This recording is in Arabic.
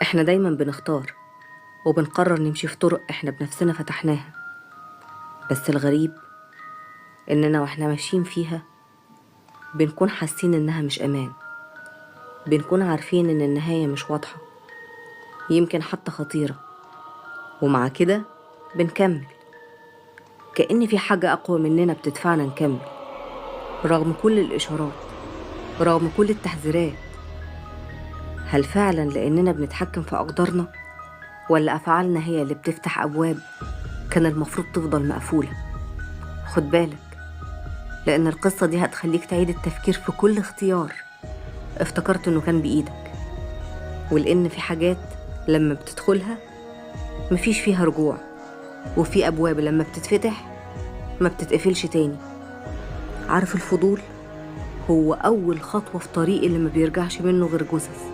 احنا دايما بنختار وبنقرر نمشي في طرق احنا بنفسنا فتحناها، بس الغريب اننا واحنا ماشيين فيها بنكون حاسين انها مش امان، بنكون عارفين ان النهاية مش واضحة، يمكن حتى خطيرة، ومع كده بنكمل كأن في حاجة أقوى مننا بتدفعنا نكمل رغم كل الإشارات، رغم كل التحذيرات. هل فعلا لأننا بنتحكم في أقدارنا، ولا أفعالنا هي اللي بتفتح أبواب كان المفروض تفضل مقفولة؟ خد بالك، لأن القصة دي هتخليك تعيد التفكير في كل اختيار افتكرت إنه كان بإيدك، ولأن في حاجات لما بتدخلها مفيش فيها رجوع، وفي أبواب لما بتتفتح ما بتتقفلش تاني. عارف الفضول هو أول خطوة في طريق اللي ما بيرجعش منه غير جثث.